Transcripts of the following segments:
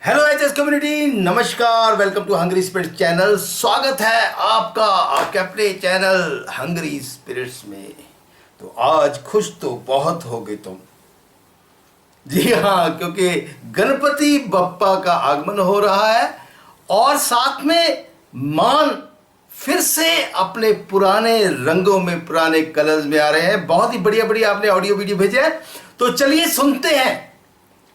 Hello HS community, नमस्कार। Welcome to hungry spirits channel. स्वागत है आपका आपके अपने चैनल हंग्री स्पिरिट्स में। तो आज खुश तो बहुत हो गए तुम। जी हाँ, क्योंकि गणपति बप्पा का आगमन हो रहा है और साथ में मान फिर से अपने पुराने रंगों में, पुराने कलर्स में आ रहे हैं। बहुत ही बढ़िया बढ़िया आपने ऑडियो वीडियो भेजे हैं, तो चलिए सुनते हैं।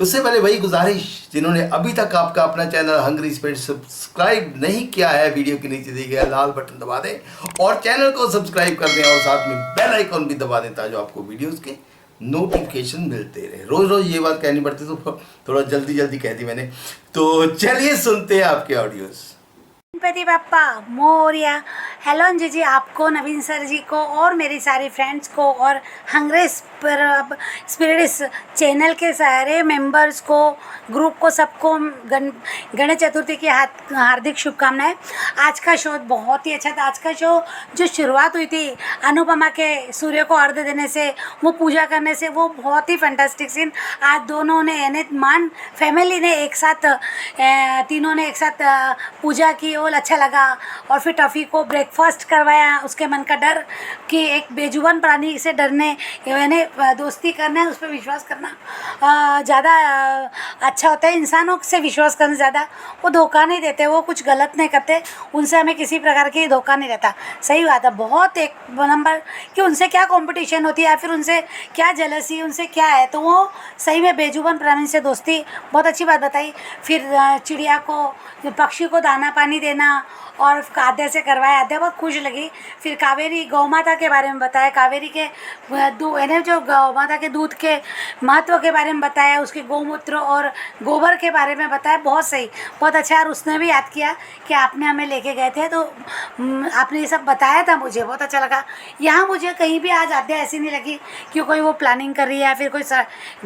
उससे पहले वही गुजारिश, जिन्होंने अभी तक आपका अपना चैनल हंग्री स्पिरिट सब्सक्राइब नहीं किया है, वीडियो के नीचे दिए गए लाल बटन दबा दें और चैनल को सब्सक्राइब कर दें और साथ में बेल आइकॉन भी दबा दें ताकि आपको वीडियोस के नोटिफिकेशन मिलते रहे। रोज रोज ये बात कहनी पड़ती तो थोड़ा जल्दी जल्दी कह दी मैंने। तो चलिए सुनते हैं आपके ऑडियोज। गणपति बाप्पा मोरिया। हेलो अंजू जी, आपको, नवीन सर जी को और मेरी सारी फ्रेंड्स को और हंग्री स्पिरिट्स चैनल के सारे मेंबर्स को, ग्रुप को, सबको गणेश चतुर्थी की हार्दिक शुभकामनाएं। आज का शो बहुत ही अच्छा था। आज का शो जो शुरुआत हुई थी अनुपमा के सूर्य को अर्घ्य देने से, वो पूजा करने से, वो बहुत ही फैंटास्टिक सीन। आज दोनों ने यानी मान फैमिली ने एक साथ, तीनों ने एक साथ पूजा की और अच्छा लगा। और फिर टफ़ी को ब्रेकफास्ट करवाया। उसके मन का डर कि एक बेजुबान प्राणी से डरने यानी दोस्ती करना, उस पर विश्वास करना ज़्यादा अच्छा होता है। इंसानों से विश्वास करने ज़्यादा, वो धोखा नहीं देते, वो कुछ गलत नहीं करते, उनसे हमें किसी प्रकार की धोखा नहीं रहता। सही बात है, बहुत एक नंबर कि उनसे क्या कंपटीशन होती है या फिर उनसे क्या जलसी, उनसे क्या है। तो वो सही में बेजुबान प्राणी से दोस्ती, बहुत अच्छी बात बताई। फिर चिड़िया को, पक्षी को दाना पानी देना और आद्या से करवाया। आद्या बहुत खुश लगी। फिर कावेरी गौ माता के बारे में बताया, कावेरी के जो गौ माता के दूध के महत्व के बारे में बताया, उसके गौमूत्र और गोबर के बारे में बताया। बहुत सही, बहुत अच्छा। और उसने भी याद किया कि आपने हमें लेके गए थे, तो आपने ये सब बताया था, मुझे बहुत अच्छा लगा। यहाँ मुझे कहीं भी आज आद्या ऐसी नहीं लगी कि कोई वो प्लानिंग कर रही है या फिर कोई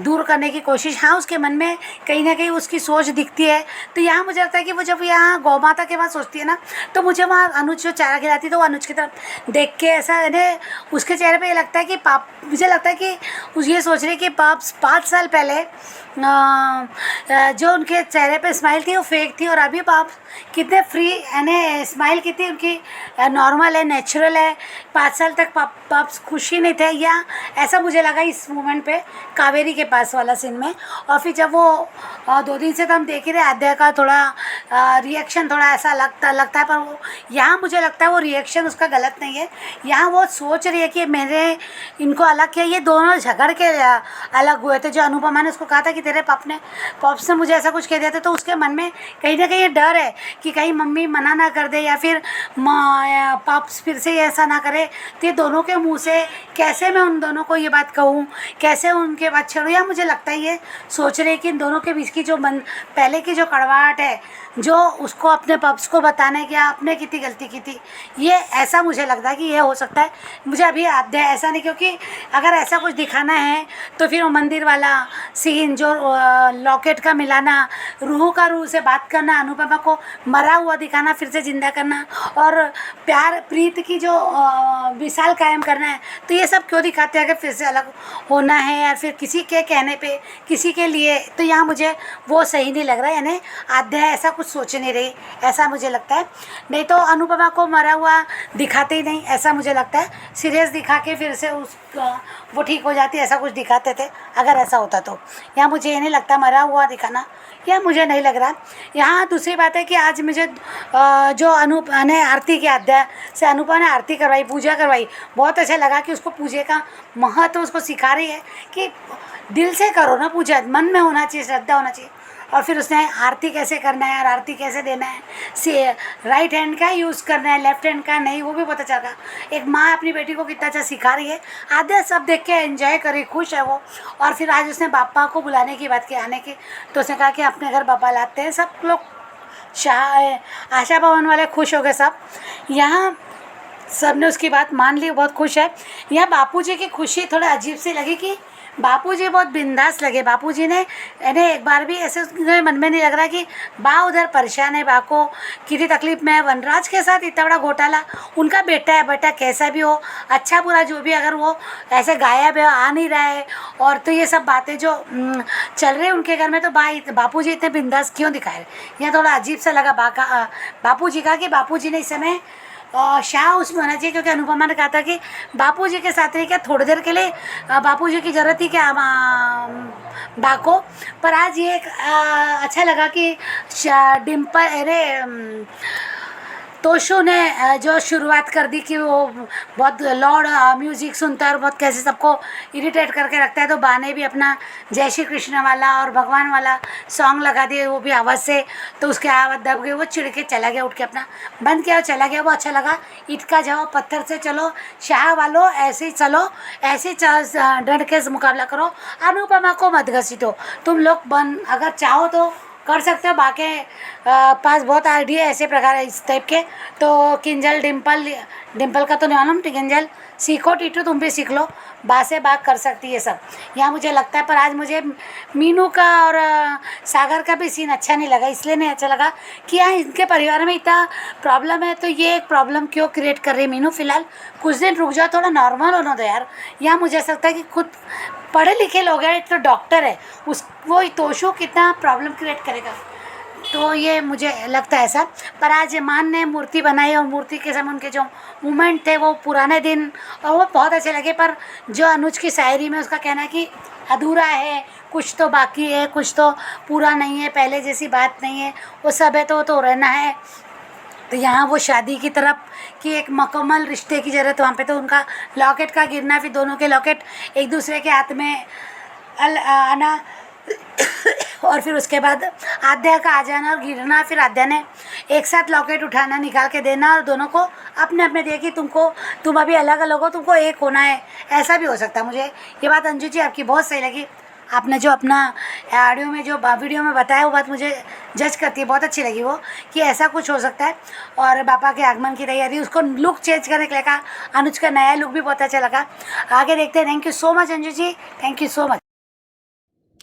दूर करने की कोशिश। हाँ, उसके मन में कहीं ना कहीं उसकी सोच दिखती है। तो यहाँ मुझे लगता है कि वो जब यहाँ गौ माता के बाद सोचती है ना, तो मुझे वहाँ अनुज जो चारा खिलाती है, तो वो अनुज की तरफ देख के ऐसा उसके चेहरे पे ये लगता है कि पाप, मुझे लगता है कि ये सोच रही है कि पाप 5 साल पहले जो उनके चेहरे पे स्माइल थी वो फेक थी, और अभी पाप कितने फ्री यानी स्माइल कितनी उनकी नॉर्मल है, नेचुरल है। 5 साल तक पाप खुशी नहीं थे, या ऐसा मुझे लगा इस मोमेंट पे कावेरी के पास वाला सीन में। और फिर जब वो 2 दिन से तो हम देख ही रहे, आद्या का थोड़ा रिएक्शन थोड़ा ऐसा लगता है, पर वो यहाँ मुझे लगता है वो रिएक्शन उसका गलत नहीं है। यहाँ वो सोच रही है कि मैंने इनको अलग किया, ये दोनों झगड़ के अलग हुए थे। जो अनुपमा ने उसको कहा था कि तेरे पाप ने मुझे ऐसा कुछ कह दिया था, तो उसके मन में कहीं ना कहीं ये डर है कि कहीं मम्मी मना ना कर दे या फिर पाप फिर से ऐसा ना करे। तो ये दोनों के मुँह से कैसे मैं उन दोनों को ये बात कहूँ, कैसे उनके बात छेड़ूँ, या मुझे लगता है ये सोच रहे कि इन दोनों के बीच की जो पहले की जो कड़वाहट है, जो उसको अपने पप्स को बताने की आपने कितनी गलती की थी, ये ऐसा मुझे लगता है कि ये हो सकता है। मुझे अभी आद्या ऐसा नहीं, क्योंकि अगर ऐसा कुछ दिखाना है तो फिर वो मंदिर वाला सीन, जो लॉकेट का मिलाना, रूह का रूह से बात करना, अनुपमा को मरा हुआ दिखाना, फिर से जिंदा करना, और प्यार प्रीत की जो विशाल कायम करना है, तो ये सब क्यों दिखाते हैं कि फिर से अलग होना है या फिर किसी के कहने पे, किसी के लिए। तो यहाँ मुझे वो सही नहीं लग रहा है, यानी आद्या ऐसा कुछ सोच नहीं रही, ऐसा मुझे लगता है। नहीं तो अनुपमा को मरा हुआ दिखाते ही नहीं, ऐसा मुझे लगता है। सीरियस दिखा के फिर से वो ठीक हो जाती, ऐसा कुछ दिखाते थे अगर ऐसा होता तो। यहाँ मुझे ये नहीं लगता मरा हुआ दिखाना, यह मुझे नहीं लग रहा। यहाँ दूसरी बात है कि आज मुझे जो अनूप ने आरती की, आद्या से अनुपमा ने आरती करवाई, पूजा करवाई, बहुत अच्छा लगा कि उसको पूजे का महत्व उसको सिखा रही है कि दिल से करो ना पूजा, मन में होना चाहिए, श्रद्धा होना चाहिए। और फिर उसने आरती कैसे करना है और आरती कैसे देना है, से राइट हैंड का यूज़ करना है, लेफ्ट हैंड का नहीं, वो भी पता चल रहा। एक माँ अपनी बेटी को कितना अच्छा सिखा रही है। आद्या सब देख के एंजॉय करे, खुश है वो। और फिर आज उसने बापा को बुलाने की बात की, आने की, तो उसने कहा कि अपने घर बापा लाते हैं। सब लोग आशा भवन वाले खुश हो गए सब। यहाँ सब ने उसकी बात मान ली, बहुत खुश है। यहाँ बापूजी की खुशी थोड़ी अजीब सी लगी कि बापूजी बहुत बिंदास लगे। बापूजी ने यानी एक बार भी ऐसे उनके मन में नहीं लग रहा कि बा उधर परेशान है, बा को कितनी तकलीफ में है। वनराज के साथ इतना बड़ा घोटाला, उनका बेटा है, बेटा कैसा भी हो, अच्छा बुरा जो भी, अगर वो ऐसे गायब है, आ नहीं रहा है, और तो ये सब बातें जो चल रही है उनके घर में, तो बापूजी इतने बिंदास क्यों दिखाए रहे। यह थोड़ा अजीब सा लगा बापूजी का, कि बापूजी ने इस समय शाह उसमें होना चाहिए, क्योंकि अनुपमा ने कहा था कि बापूजी के साथ रही क्या थोड़ी देर के लिए, बापूजी की ज़रूरत थी क्या बा को। पर आज ये एक अच्छा लगा कि डिम्पल अरे तोशु ने जो शुरुआत कर दी कि वो बहुत लाउड म्यूज़िक सुनता है और बहुत कैसे सबको इरिटेट करके रखता है, तो बा ने भी अपना जय श्री कृष्ण वाला और भगवान वाला सॉन्ग लगा दिए, वो भी आवाज़ से, तो उसकी आवाज़ दब गई, वो चिढ़ के चला गया, उठ के अपना बंद किया और चला गया। वो अच्छा लगा। ईंट का जाओ पत्थर से चलो, शाह वालों ऐसे ही चलो, ऐसे ही डंड के मुकाबला करो, अनुपमा को मत घसीटो। तुम लोग अगर चाहो तो कर सकते हो, बाकी पास बहुत आइडिया ऐसे प्रकार इस टाइप के, तो किंजल डिम्पल का तो नहीं मालूम, किंजल सीखो, टीटू तुम भी सीख लो, बा से बात कर सकती है सब, यहाँ मुझे लगता है। पर आज मुझे मीनू का और सागर का भी सीन अच्छा नहीं लगा, इसलिए नहीं अच्छा लगा कि यहाँ इनके परिवार में इतना प्रॉब्लम है, तो ये एक प्रॉब्लम क्यों क्रिएट कर रही है मीनू। फिलहाल कुछ दिन रुक जाओ, थोड़ा नॉर्मल होना दो यार। यहाँ मुझे ऐसा लगता है कि खुद पढ़े लिखे लोग हैं, एक तो डॉक्टर है, वो तोशु कितना प्रॉब्लम क्रिएट करेगा, तो ये मुझे लगता है ऐसा। पर आज मान ने मूर्ति बनाई और मूर्ति के समय उनके जो मोमेंट थे वो पुराने दिन, और वो बहुत अच्छे लगे। पर जो अनुज की शायरी में उसका कहना है कि अधूरा है, कुछ तो बाकी है, कुछ तो पूरा नहीं है, पहले जैसी बात नहीं है, वो सब है तो वो तो रहना है। तो यहाँ वो शादी की तरफ कि एक मुकम्मल रिश्ते की ज़रूरत, वहाँ पे तो उनका लॉकेट का गिरना, फिर दोनों के लॉकेट एक दूसरे के हाथ में आना, और फिर उसके बाद आद्या का आ जाना और गिरना, फिर आद्या ने एक साथ लॉकेट उठाना, निकाल के देना, और दोनों को अपने अपने दिया कि तुम अभी अलग अलग हो, तुमको एक होना है, ऐसा भी हो सकता है। मुझे ये बात अंजू जी आपकी बहुत सही लगी, आपने जो अपना ऑडियो में जो वीडियो में बताया वो बात मुझे जज करती है, बहुत अच्छी लगी वो, कि ऐसा कुछ हो सकता है। और पापा के आगमन की तैयारी, उसको लुक चेंज करने के लिए कहा, अनुज का नया लुक भी बहुत अच्छा लगा। आगे देखते हैं। Thank you so much Anju ji, thank you so much.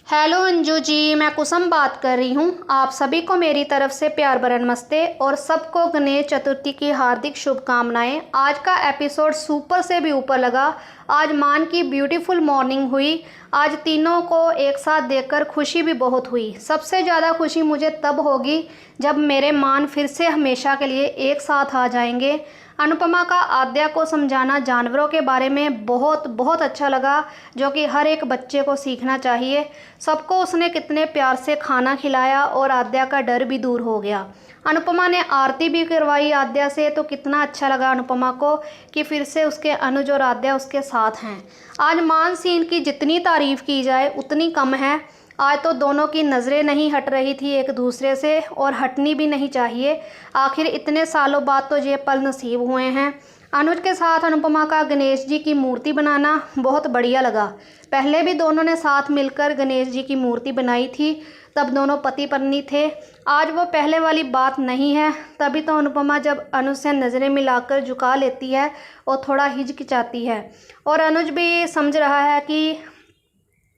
Hello Anju ji, मैं कुसुम बात कर रही हूँ। आप सभी को मेरी तरफ से प्यार भरा नमस्ते और सबको गणेश चतुर्थी की हार्दिक शुभकामनाएं। आज का एपिसोड सुपर से भी ऊपर लगा। आज मान की ब्यूटीफुल मॉर्निंग हुई। आज तीनों को एक साथ देखकर खुशी भी बहुत हुई। सबसे ज़्यादा खुशी मुझे तब होगी जब मेरे मान फिर से हमेशा के लिए एक साथ आ जाएंगे। अनुपमा का आद्या को समझाना जानवरों के बारे में बहुत बहुत अच्छा लगा, जो कि हर एक बच्चे को सीखना चाहिए। सबको उसने कितने प्यार से खाना खिलाया और आद्या का डर भी दूर हो गया। अनुपमा ने आरती भी करवाई आद्या से, तो कितना अच्छा लगा अनुपमा को कि फिर से उसके अनुज और आद्या उसके साथ हैं। आज मान सीन की जितनी तारीफ़ की जाए उतनी कम है। आज तो दोनों की नज़रें नहीं हट रही थी एक दूसरे से, और हटनी भी नहीं चाहिए। आखिर इतने सालों बाद तो ये पल नसीब हुए हैं। अनुज के साथ अनुपमा का गणेश जी की मूर्ति बनाना बहुत बढ़िया लगा। पहले भी दोनों ने साथ मिलकर गणेश जी की मूर्ति बनाई थी, तब दोनों पति पत्नी थे। आज वो पहले वाली बात नहीं है। तभी तो अनुपमा जब अनुज से नज़रें मिलाकर झुका लेती है और थोड़ा हिचकिचाती है, और अनुज भी समझ रहा है कि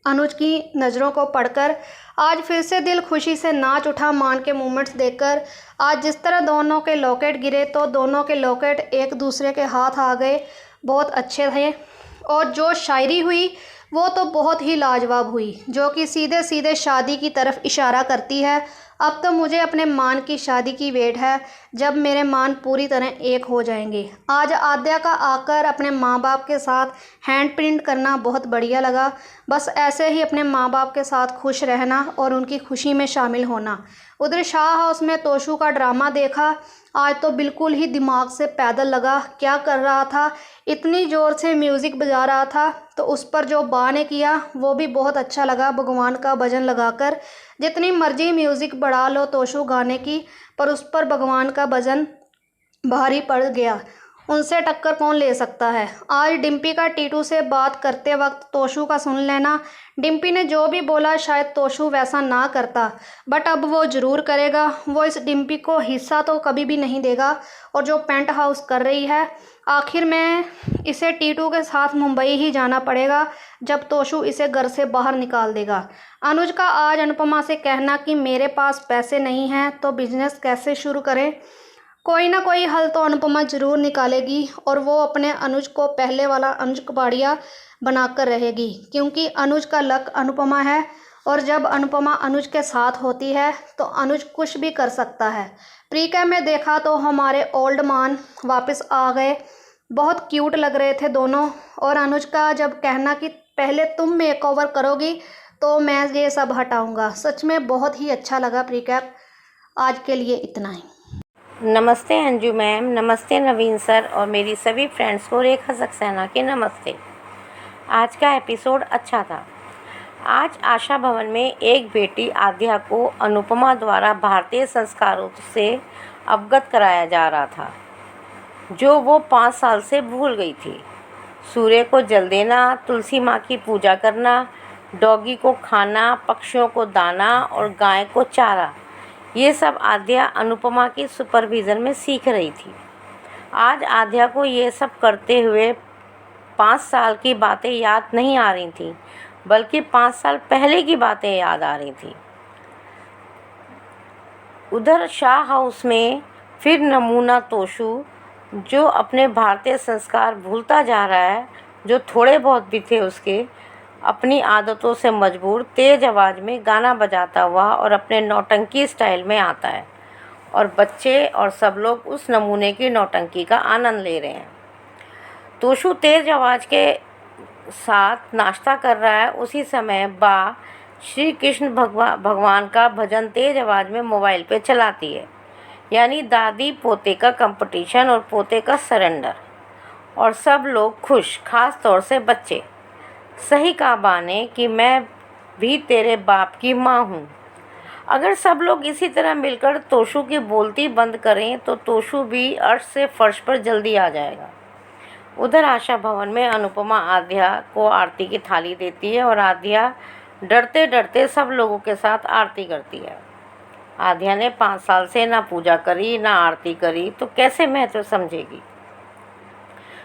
अनुज की नज़रों को पढ़कर आज फिर से दिल खुशी से नाच उठा मान के मूवमेंट्स देखकर। आज जिस तरह दोनों के लॉकेट गिरे तो दोनों के लॉकेट एक दूसरे के हाथ आ गए, बहुत अच्छे थे। और जो शायरी हुई वो तो बहुत ही लाजवाब हुई, जो कि सीधे सीधे शादी की तरफ इशारा करती है। अब तो मुझे अपने मान की शादी की वेट है, जब मेरे मान पूरी तरह एक हो जाएंगे। आज आद्या का आकर अपने माँ बाप के साथ हैंड प्रिंट करना बहुत बढ़िया लगा। बस ऐसे ही अपने माँ बाप के साथ खुश रहना और उनकी खुशी में शामिल होना। उधर शाह हाउस में तोशु का ड्रामा देखा। आज तो बिल्कुल ही दिमाग से पैदल लगा, क्या कर रहा था, इतनी ज़ोर से म्यूज़िक बजा रहा था, तो उस पर जो बा ने किया वो भी बहुत अच्छा लगा। भगवान का भजन लगाकर जितनी मर्जी म्यूज़िक बढ़ा लो तोशु गाने की, पर उस पर भगवान का भजन भारी पड़ गया। उनसे टक्कर कौन ले सकता है। आज डिम्पी का टीटू से बात करते वक्त तोशु का सुन लेना। डिम्पी ने जो भी बोला शायद तोशु वैसा ना करता, बट अब वो ज़रूर करेगा। वो इस डिम्पी को हिस्सा तो कभी भी नहीं देगा, और जो पेंट हाउस कर रही है आखिर में इसे टीटू के साथ मुंबई ही जाना पड़ेगा जब तोशु इसे घर से बाहर निकाल देगा। अनुज का आज अनुपमा से कहना कि मेरे पास पैसे नहीं हैं तो बिजनेस कैसे शुरू करें, कोई ना कोई हल तो अनुपमा ज़रूर निकालेगी और वो अपने अनुज को पहले वाला अनुज कबाड़िया बनाकर रहेगी, क्योंकि अनुज का लक अनुपमा है और जब अनुपमा अनुज के साथ होती है तो अनुज कुछ भी कर सकता है। प्रीकैम में देखा तो हमारे ओल्ड मान वापस आ गए, बहुत क्यूट लग रहे थे दोनों। और अनुज का जब कहना कि पहले तुम मेकओवर करोगी तो मैं ये सब हटाऊंगा, सच में बहुत ही अच्छा लगा। प्रीकैप आज के लिए इतना ही। नमस्ते अंजू मैम, नमस्ते नवीन सर और मेरी सभी फ्रेंड्स को रेखा सक्सेना के नमस्ते। आज का एपिसोड अच्छा था। आज आशा भवन में एक बेटी आद्या को अनुपमा द्वारा भारतीय संस्कारों से अवगत कराया जा रहा था, जो वो 5 साल से भूल गई थी। सूर्य को जल देना, तुलसी माँ की पूजा करना, डॉगी को खाना, पक्षियों को दाना और गाय को चारा, ये सब आद्या अनुपमा की सुपरविज़न में सीख रही थी। आज आद्या को ये सब करते हुए 5 साल की बातें याद नहीं आ रही थी, बल्कि 5 साल पहले की बातें याद आ रही थी। उधर शाह हाउस में फिर नमूना तोशु, जो अपने भारतीय संस्कार भूलता जा रहा है, जो थोड़े बहुत भी थे उसके, अपनी आदतों से मजबूर तेज़ आवाज़ में गाना बजाता हुआ और अपने नौटंकी स्टाइल में आता है और बच्चे और सब लोग उस नमूने की नौटंकी का आनंद ले रहे हैं। तोशु तेज़ आवाज़ के साथ नाश्ता कर रहा है। उसी समय बा श्री कृष्ण भगवान का भजन तेज़ आवाज़ में मोबाइल पे चलाती है, यानी दादी पोते का कंपटीशन और पोते का सरेंडर, और सब लोग खुश, खास तौर से बच्चे। सही कहा बा ने कि मैं भी तेरे बाप की माँ हूँ। अगर सब लोग इसी तरह मिलकर तोशु की बोलती बंद करें तो तोशु भी अर्श से फर्श पर जल्दी आ जाएगा। उधर आशा भवन में अनुपमा आद्या को आरती की थाली देती है और आद्या डरते डरते सब लोगों के साथ आरती करती है। आद्या ने 5 साल से ना पूजा करी ना आरती करी, तो कैसे महत्व समझेगी।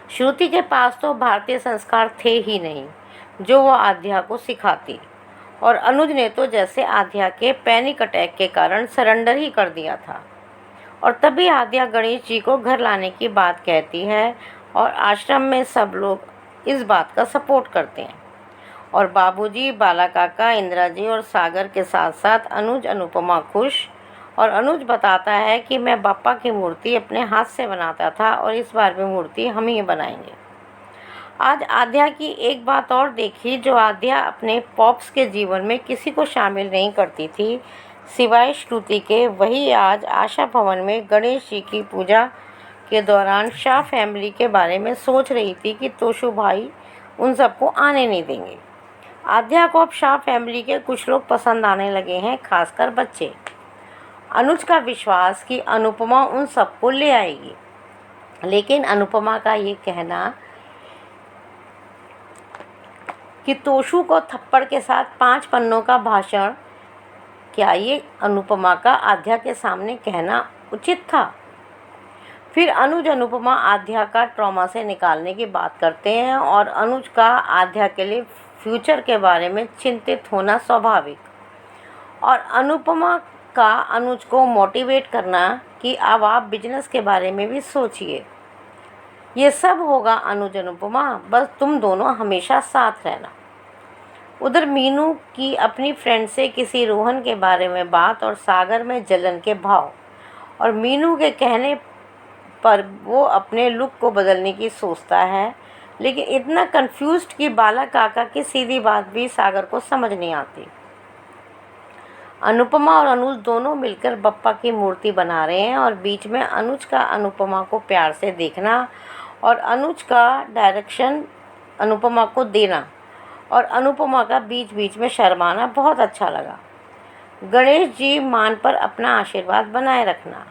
श्रुति के पास तो भारतीय संस्कार थे ही नहीं जो वो आद्या को सिखाती, और अनुज ने तो जैसे आद्या के पैनिक अटैक के कारण सरेंडर ही कर दिया था। और तभी आद्या गणेश जी को घर लाने की बात कहती है और आश्रम में सब लोग इस बात का सपोर्ट करते हैं, और बाबूजी, बाला काका, इंदिरा जी और सागर के साथ साथ अनुज अनुपमा खुश। और अनुज बताता है कि मैं बाप्पा की मूर्ति अपने हाथ से बनाता था और इस बार भी मूर्ति हम ही बनाएंगे। आज आद्या की एक बात और देखी, जो आद्या अपने पॉप्स के जीवन में किसी को शामिल नहीं करती थी सिवाय श्रुति के। वही आज आशा भवन में गणेश जी की पूजा के दौरान शाह फैमिली के बारे में सोच रही थी कि तोशु भाई उन सबको आने नहीं देंगे। आद्या को अब शाह फैमिली के कुछ लोग पसंद आने लगे हैं, खासकर बच्चे। अनुज का विश्वास कि अनुपमा उन सबको ले आएगी, लेकिन अनुपमा का ये कहना कि तोशु को थप्पड़ के साथ 5 पन्नों का भाषण, क्या ये अनुपमा का आद्या के सामने कहना उचित था। फिर अनुज अनुपमा आद्या का ट्रॉमा से निकालने की बात करते हैं और अनुज का आद्या के लिए फ्यूचर के बारे में चिंतित होना स्वाभाविक, और अनुपमा का अनुज को मोटिवेट करना कि अब आप बिजनेस के बारे में भी सोचिए। ये सब होगा अनुज अनुपमा, बस तुम दोनों हमेशा साथ रहना। उधर मीनू की अपनी फ्रेंड से किसी रोहन के बारे में बात और सागर में जलन के भाव, और मीनू के कहने पर वो अपने लुक को बदलने की सोचता है, लेकिन इतना कंफ्यूज्ड कि बाला काका की सीधी बात भी सागर को समझ नहीं आती। अनुपमा और अनुज दोनों मिलकर बप्पा की मूर्ति बना रहे हैं और बीच में अनुज का अनुपमा को प्यार से देखना और अनुज का डायरेक्शन अनुपमा को देना और अनुपमा का बीच बीच में शर्माना बहुत अच्छा लगा। गणेश जी मान पर अपना आशीर्वाद बनाए रखना।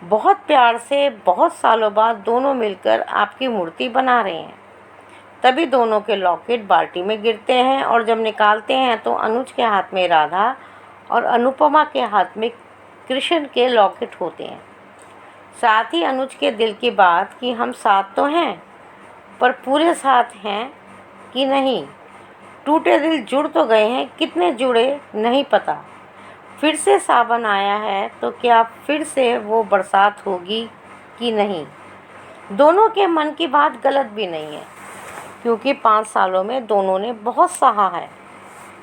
बहुत प्यार से बहुत सालों बाद दोनों मिलकर आपकी मूर्ति बना रहे हैं। तभी दोनों के लॉकेट बाल्टी में गिरते हैं और जब निकालते हैं तो अनुज के हाथ में राधा और अनुपमा के हाथ में कृष्ण के लॉकेट होते हैं। साथ ही अनुज के दिल की बात कि हम साथ तो हैं, पर पूरे साथ हैं कि नहीं। टूटे दिल जुड़ तो गए हैं, कितने जुड़े नहीं पता। फिर से सावन आया है तो क्या फिर से वो बरसात होगी कि नहीं। दोनों के मन की बात गलत भी नहीं है, क्योंकि 5 सालों में दोनों ने बहुत सहा है,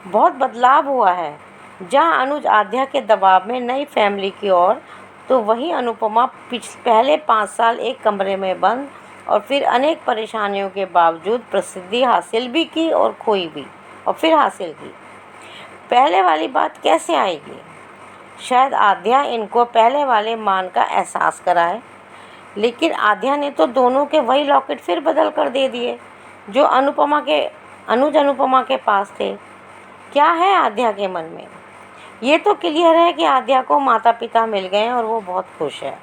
बहुत बदलाव हुआ है। जहाँ अनुज आध्या के दबाव में नई फैमिली की ओर, तो वहीं अनुपमा पहले 5 साल एक कमरे में बंद और फिर अनेक परेशानियों के बावजूद प्रसिद्धि हासिल भी की और खोई भी और फिर हासिल की। पहले वाली बात कैसे आएगी। शायद आध्या इनको पहले वाले मान का एहसास कराए, लेकिन आध्या ने तो दोनों के वही लॉकेट फिर बदल कर दे दिए जो अनुज अनुपमा के पास थे। क्या है आध्या के मन में। ये तो क्लियर है कि आध्या को माता पिता मिल गए और वो बहुत खुश है।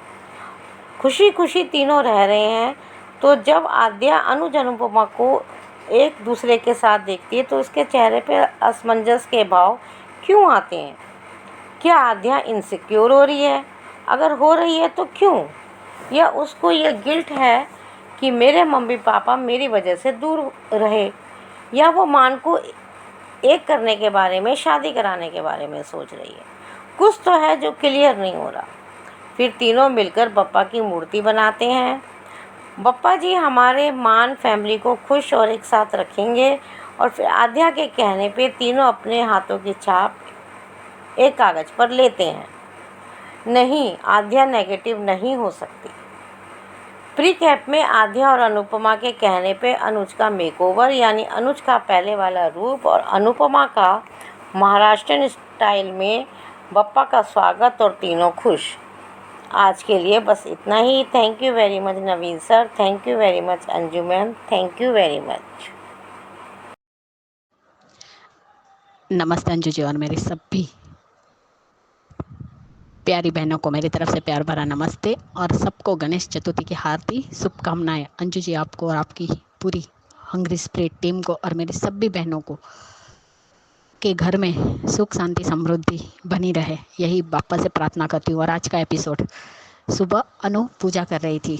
खुशी खुशी तीनों रह रहे हैं। तो जब आध्या अनुज अनुपमा को एक दूसरे के साथ देखती है तो उसके चेहरे पे असमंजस के भाव क्यों आते हैं। क्या आध्या इनसिक्योर हो रही है। अगर हो रही है तो क्यों। या उसको ये गिल्ट है कि मेरे मम्मी पापा मेरी वजह से दूर रहे। या वो मान को एक करने के बारे में, शादी कराने के बारे में सोच रही है। कुछ तो है जो क्लियर नहीं हो रहा। फिर तीनों मिलकर बप्पा की मूर्ति बनाते हैं। बप्पा जी हमारे मान फैमिली को खुश और एक साथ रखेंगे। और फिर आध्या के कहने पे तीनों अपने हाथों की छाप एक कागज़ पर लेते हैं। नहीं, आध्या नेगेटिव नहीं हो सकती। प्री कैप में आध्या और अनुपमा के कहने पे अनुज का मेकओवर, यानी अनुज का पहले वाला रूप और अनुपमा का महाराष्ट्रियन स्टाइल में बप्पा का स्वागत और तीनों खुश। आज के लिए बस इतना ही। Thank you very much Naveen sir, thank you very much Anju ma'am, thank you very much. नमस्ते अंजू जी और मेरी सभी प्यारी बहनों को मेरी तरफ से प्यार भरा नमस्ते और सबको गणेश चतुर्थी की हार्दिक शुभकामनाएं। अंजू जी आपको और आपकी पूरी हंग्री स्पिरिट टीम को और मेरी सभी बहनों को के घर में सुख शांति समृद्धि बनी रहे, यही बापा से प्रार्थना करती हूँ। और आज का एपिसोड, सुबह अनु पूजा कर रही थी।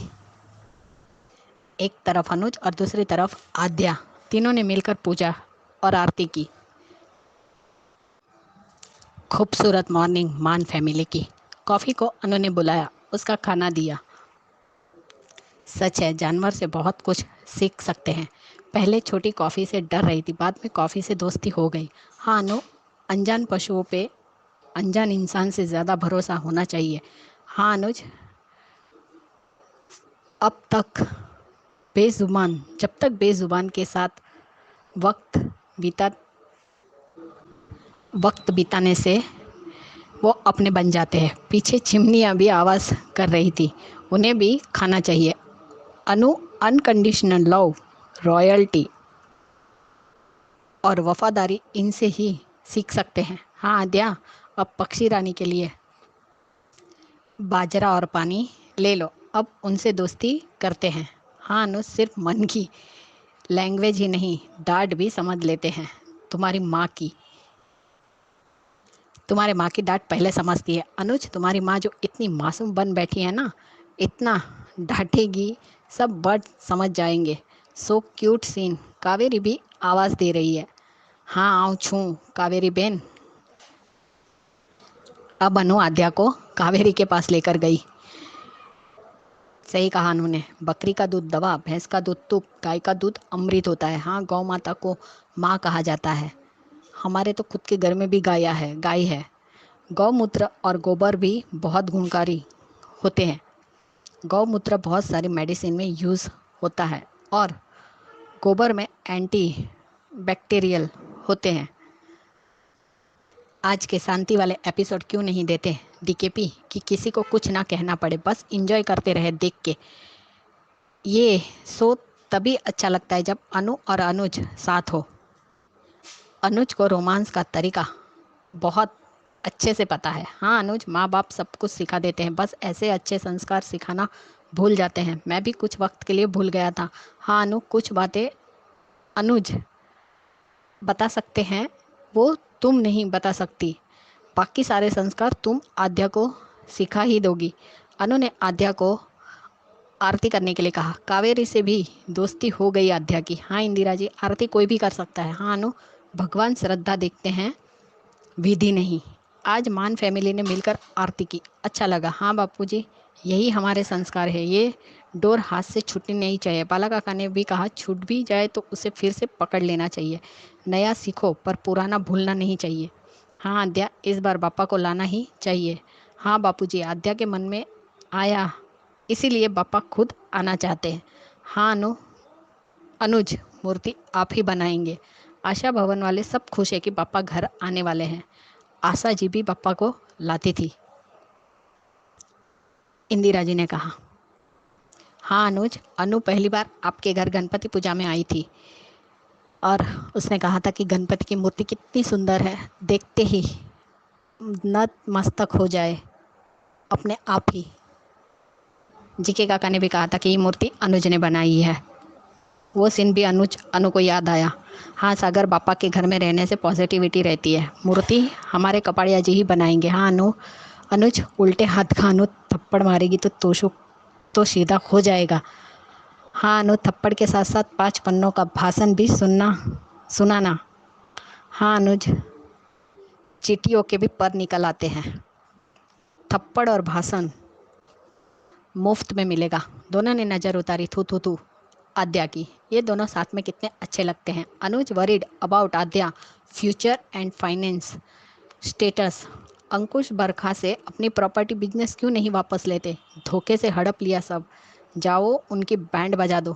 एक तरफ अनुज और दूसरी तरफ आध्या, तीनों ने मिलकर पूजा और आरती की। खूबसूरत मॉर्निंग मान फैमिली की। कॉफ़ी को अनु ने बुलाया, उसका खाना दिया। सच है, जानवर से बहुत कुछ सीख सकते हैं। पहले छोटी कॉफ़ी से डर रही थी, बाद में कॉफ़ी से दोस्ती हो गई। हाँ अनु, अनजान पशुओं पे अनजान इंसान से ज़्यादा भरोसा होना चाहिए। हाँ अनुज, जब तक बेजुबान के साथ वक्त बिताने से वो अपने बन जाते हैं। पीछे चिमनियाँ भी आवाज़ कर रही थी, उन्हें भी खाना चाहिए। अनु, अनकंडीशनल लव, रॉयल्टी और वफादारी इनसे ही सीख सकते हैं। हाँ आद्या, अब पक्षी रानी के लिए बाजरा और पानी ले लो, अब उनसे दोस्ती करते हैं। हाँ अनु, सिर्फ मन की लैंग्वेज ही नहीं, डांट भी समझ लेते हैं। तुम्हारी माँ की डांट पहले समझती है। अनुज, तुम्हारी माँ जो इतनी मासूम बन बैठी है ना, इतना डांटेगी सब बर्ड समझ जाएंगे। So cute scene. कावेरी भी आवाज़ दे रही है। हाँ आऊँ छूँ कावेरी बेन। अब अनु आद्या को कावेरी के पास लेकर गई। सही कहा अनु ने, बकरी का दूध दवा, भैंस का दूध तुप, गाय का दूध अमृत होता है। हाँ, गौ माता को माँ कहा जाता है। हमारे तो खुद के घर में भी गाय है। गौमूत्र और गोबर भी बहुत गुणकारी होते हैं। गौमूत्र बहुत सारी मेडिसिन में यूज़ होता है और गोबर में एंटी बैक्टीरियल होते हैं। आज के शांति वाले एपिसोड क्यों नहीं देते डीकेपी, कि किसी को कुछ ना कहना पड़े, बस एंजॉय करते रहे देख के। ये शो तभी अच्छा लगता है जब अनु और अनुज साथ हो। अनुज को रोमांस का तरीका बहुत अच्छे से पता है। हाँ अनुज, माँ बाप सब कुछ सिखा देते हैं, बस ऐसे अच्छे संस्कार सिखाना भूल जाते हैं। मैं भी कुछ वक्त के लिए भूल गया था। हाँ अनु, कुछ बातें अनुज बता सकते हैं, वो तुम नहीं बता सकती। बाकी सारे संस्कार तुम आद्या को सिखा ही दोगी। अनु ने आद्या को आरती करने के लिए कहा। कावेरी से भी दोस्ती हो गई आद्या की। हाँ इंदिरा जी, आरती कोई भी कर सकता है। हाँ अनु, भगवान श्रद्धा देखते हैं, विधि नहीं। आज मान फैमिली ने मिलकर आरती की, अच्छा लगा। हाँ बापूजी, यही हमारे संस्कार है। ये डोर हाथ से छूटनी नहीं चाहिए। बाला काका ने भी कहा, छूट भी जाए तो उसे फिर से पकड़ लेना चाहिए। नया सीखो पर पुराना भूलना नहीं चाहिए। हाँ आद्या, इस बार पापा को लाना ही चाहिए। हाँ बापूजी, आद्या के मन में आया, इसीलिए पापा खुद आना चाहते हैं। हाँ अनुज, मूर्ति आप ही बनाएंगे। आशा भवन वाले सब खुश है कि पापा घर आने वाले हैं। आशा जी भी पापा को लाती थी, इंदिरा जी ने कहा। हाँ अनुज, अनु पहली बार आपके घर गणपति पूजा में आई थी और उसने कहा था कि गणपति की मूर्ति कितनी सुंदर है, देखते ही नतमस्तक हो जाए अपने आप ही। जीके काका ने भी कहा था कि ये मूर्ति अनुज ने बनाई है। वो सीन भी अनु को याद आया। हाँ सागर, पापा के घर में रहने से पॉजिटिविटी रहती है। मूर्ति हमारे कपाड़िया जी ही बनाएंगे। हाँ अनुज, उल्टे हाथ का अनु थप्पड़ मारेगी तो तोशु तो सीधा हो जाएगा। हाँ अनु, थप्पड़ के साथ साथ 5 पन्नों का भाषण भी सुनाना। हाँ अनुज, चीटियों के भी पर निकल आते हैं। थप्पड़ और भाषण मुफ्त में मिलेगा। दोनों ने नज़र उतारी थू आद्या की। ये दोनों साथ में कितने अच्छे लगते हैं। Anuj worried about Aadya future and finance status. Ankush Barkha से अपनी प्रॉपर्टी बिजनेस क्यों नहीं वापस लेते? धोखे से हड़प लिया सब। जाओ उनकी बैंड बजा दो।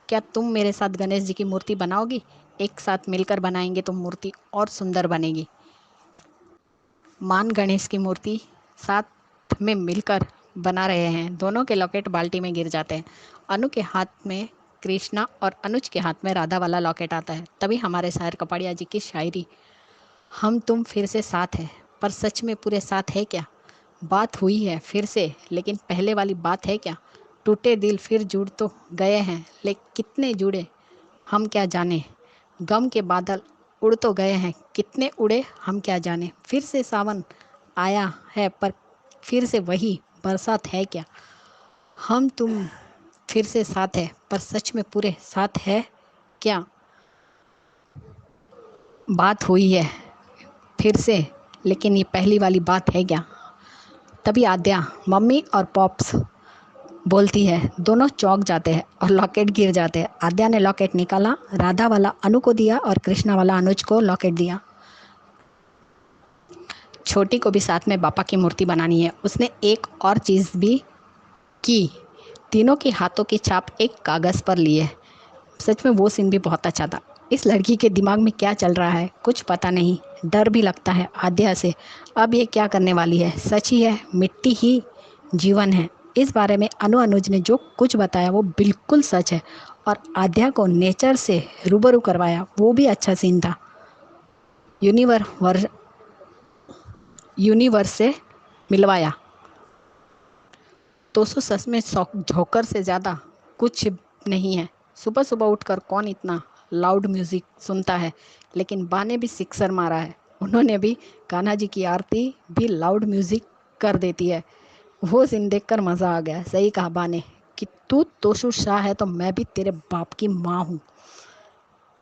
क्या तुम मेरे साथ गणेश जी की मूर्ति बनाओगी? एक साथ मिलकर बनाएंगे तो मूर्ति और सुंदर बनेगी। मान गणेश की मूर्ति साथ में मिलकर बना रहे हैं। दोनों के लॉकेट बाल्टी में गिर जाते हैं। अनु के हाथ में कृष्णा और अनुज के हाथ में राधा वाला लॉकेट आता है। तभी हमारे शायर कपाड़िया जी की शायरी, हम तुम फिर से साथ हैं, पर सच में पूरे साथ है क्या? बात हुई है फिर से, लेकिन पहले वाली बात है क्या? टूटे दिल फिर जुड़ तो गए हैं, लेकिन कितने जुड़े हम क्या जाने। गम के बादल उड़ तो गए हैं, कितने उड़े हम क्या जाने। फिर से सावन आया है, पर फिर से वही बरसात है क्या? हम तुम फिर से साथ है, पर सच में पूरे साथ है क्या? बात हुई है फिर से, लेकिन ये पहली वाली बात है क्या? तभी आद्या मम्मी और पॉप्स बोलती है। दोनों चौंक जाते हैं और लॉकेट गिर जाते हैं। आद्या ने लॉकेट निकाला, राधा वाला अनु को दिया और कृष्णा वाला अनुज को लॉकेट दिया। छोटी को भी साथ में बापा की मूर्ति बनानी है। उसने एक और चीज़ भी की, तीनों के हाथों की छाप एक कागज़ पर लिए। सच में वो सीन भी बहुत अच्छा था। इस लड़की के दिमाग में क्या चल रहा है कुछ पता नहीं। डर भी लगता है आद्या से। अब ये क्या करने वाली है? सच ही है, मिट्टी ही जीवन है। इस बारे में अनुज ने जो कुछ बताया वो बिल्कुल सच है, और आद्या को नेचर से रूबरू करवाया, वो भी अच्छा सीन था। यूनिवर्स से मिलवाया। तो सच में झोंकर से ज़्यादा कुछ नहीं है। सुबह सुबह उठकर कौन इतना लाउड म्यूज़िक सुनता है, लेकिन बा ने भी सिक्सर मारा है। उन्होंने भी कान्हा जी की आरती भी लाउड म्यूज़िक कर देती है। वो सीन देखकर मज़ा आ गया। सही कहा बा ने कि तू तोशु शाह है तो मैं भी तेरे बाप की माँ हूँ।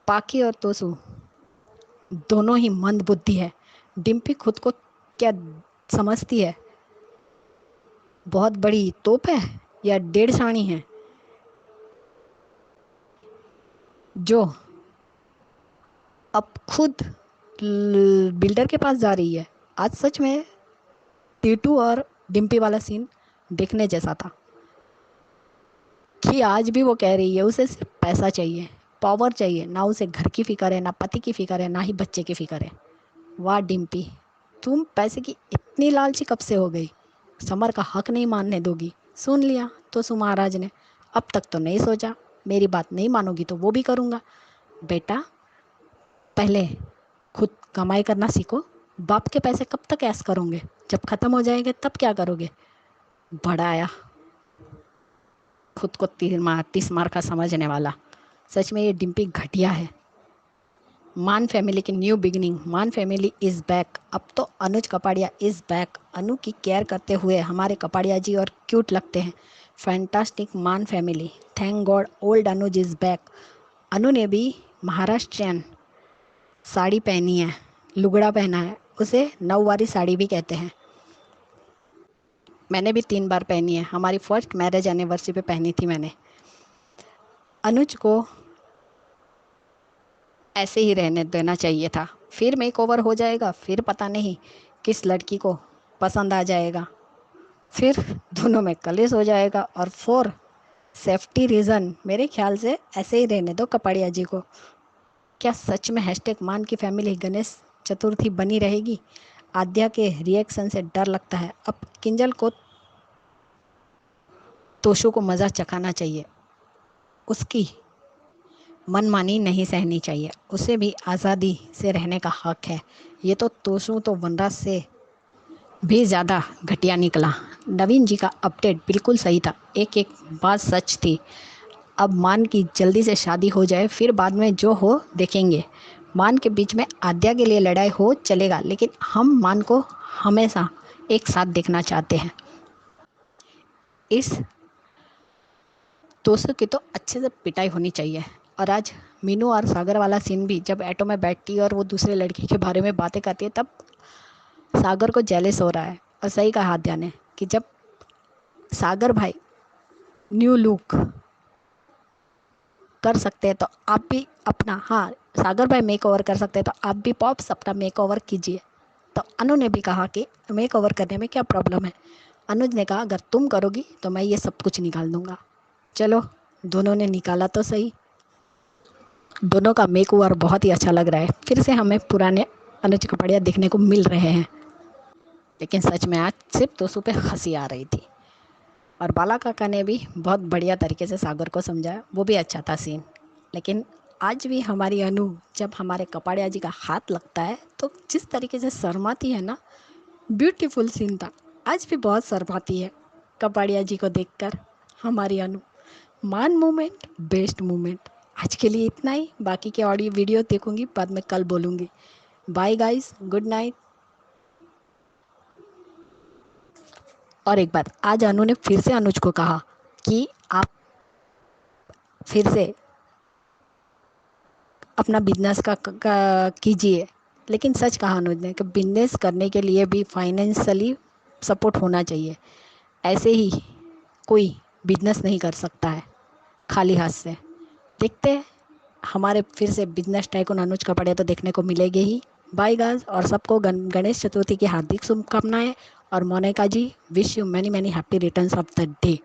पाकी और तोशु दोनों ही मंद बुद्धि है। डिम्पी खुद को क्या समझती है? बहुत बड़ी तोप है या 1.5 साणी है जो अब खुद बिल्डर के पास जा रही है। आज सच में टीटू और डिम्पी वाला सीन देखने जैसा था कि आज भी वो कह रही है उसे सिर्फ पैसा चाहिए, पावर चाहिए। ना उसे घर की फिक्र है, ना पति की फिक्र है, ना ही बच्चे की फिक्र है। वाह डिम्पी, तुम पैसे की इतनी लालची कब से हो गई? समर का हक नहीं मानने दोगी? सुन लिया तो सु महाराज ने। अब तक तो नहीं सोचा, मेरी बात नहीं मानोगी तो वो भी करूँगा। बेटा पहले खुद कमाई करना सीखो। बाप के पैसे कब तक ऐश करोगे? जब ख़त्म हो जाएंगे तब क्या करोगे? बड़ा आया खुद को 30 मार का समझने वाला। सच में ये डिम्पी घटिया है। मान फैमिली की न्यू बिगिनिंग, मान फैमिली इज़ बैक। अब तो अनुज कपाड़िया इज़ बैक। अनु की केयर करते हुए हमारे कपाड़िया जी और क्यूट लगते हैं। Fantastic Maan family, thank God old Anuj is back. Anu ने भी महाराष्ट्रियन साड़ी पहनी है, लुगड़ा पहना है, उसे नौवारी साड़ी भी कहते हैं। मैंने भी 3 बार पहनी है, हमारी फर्स्ट मैरिज एनिवर्सरी पे पहनी थी मैंने। अनुज को ऐसे ही रहने देना चाहिए था, फिर मेकओवर हो जाएगा, फिर पता नहीं किस लड़की को पसंद आ जाएगा, फिर दोनों में कलेश हो जाएगा। और फॉर सेफ्टी रीज़न मेरे ख्याल से ऐसे ही रहने दो कपाड़िया जी को। क्या सच में हैशटैग मान की फैमिली गणेश चतुर्थी बनी रहेगी? आद्या के रिएक्शन से डर लगता है। अब किंजल को तोशु को मज़ा चखाना चाहिए, उसकी मनमानी नहीं सहनी चाहिए, उसे भी आज़ादी से रहने का हक है। ये तो तोशु तो वनराज से भी ज़्यादा घटिया निकला। नवीन जी का अपडेट बिल्कुल सही था, एक एक बात सच थी। अब मान की जल्दी से शादी हो जाए, फिर बाद में जो हो देखेंगे। मान के बीच में आद्या के लिए लड़ाई हो चलेगा, लेकिन हम मान को हमेशा एक साथ देखना चाहते हैं। इस तोशु की तो अच्छे से पिटाई होनी चाहिए। और आज मीनू और सागर वाला सीन भी, जब ऑटो में बैठती है और वो दूसरे लड़की के बारे में बातें करती है, तब सागर को जेलस हो रहा है। और सही कहा आद्या ने कि जब सागर भाई न्यू लुक कर सकते हैं तो आप भी अपना, हाँ सागर भाई मेक ओवर कर सकते हैं तो आप भी पॉप्स अपना मेक ओवर कीजिए। तो अनु ने भी कहा कि मेक ओवर करने में क्या प्रॉब्लम है। अनुज ने कहा अगर तुम करोगी तो मैं ये सब कुछ निकाल दूंगा। चलो दोनों ने निकाला तो सही, दोनों का मेक ओवर बहुत ही अच्छा लग रहा है। फिर से हमें पुराने अनुज कपाड़िया देखने को मिल रहे हैं। लेकिन सच में आज सिर्फ तोशु पे हंसी आ रही थी। और बाला काका ने भी बहुत बढ़िया तरीके से सागर को समझाया, वो भी अच्छा था सीन। लेकिन आज भी हमारी अनु जब हमारे कपाड़िया जी का हाथ लगता है तो जिस तरीके से शर्माती है ना, ब्यूटीफुल सीन था। आज भी बहुत शर्माती है कपाड़िया जी को देखकर हमारी अनु। मान मोमेंट बेस्ट मोमेंट। आज के लिए इतना ही, बाकी के ऑडियो वीडियो देखूंगी बाद में, कल बोलूँगी। Bye guys, good night. और एक बात, आज अनु ने फिर से अनुज को कहा कि आप फिर से अपना बिजनेस का कीजिए। लेकिन सच कहा अनुज ने कि बिजनेस करने के लिए भी फाइनेंशियली सपोर्ट होना चाहिए। ऐसे ही कोई बिजनेस नहीं कर सकता है खाली हाथ से। देखते हैं हमारे फिर से बिजनेस टाइकून अनुज कपाड़िया तो देखने को मिलेगी ही। बाय गाइस, और सबको गणेश चतुर्थी की हार्दिक शुभकामनाएं। और Monika ji, wish you many many happy returns of the day.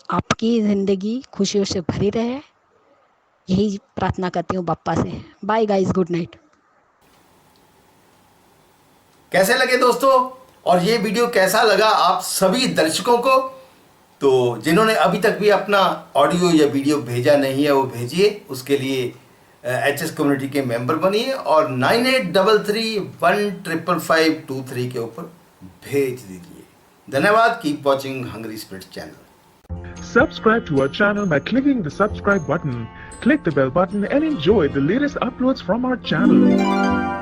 आपकी ज़िंदगी खुशियों से भरी रहे, यही प्रार्थना करती हूँ बाप्पा से। Bye guys, good night. कैसे लगे दोस्तों, और ये वीडियो कैसा लगा आप सभी दर्शकों को? तो जिन्होंने अभी तक भी अपना ऑडियो या वीडियो भेजा नहीं है वो भेजिए, उसके लिए HS कम्युनिटी के मेंबर बनिए और 9833155523 के ऊपर भेज दीजिए। धन्यवाद। Keep watching hungry spirits channel. Subscribe to our channel by clicking the subscribe button. Click the bell button and enjoy the latest uploads from our channel.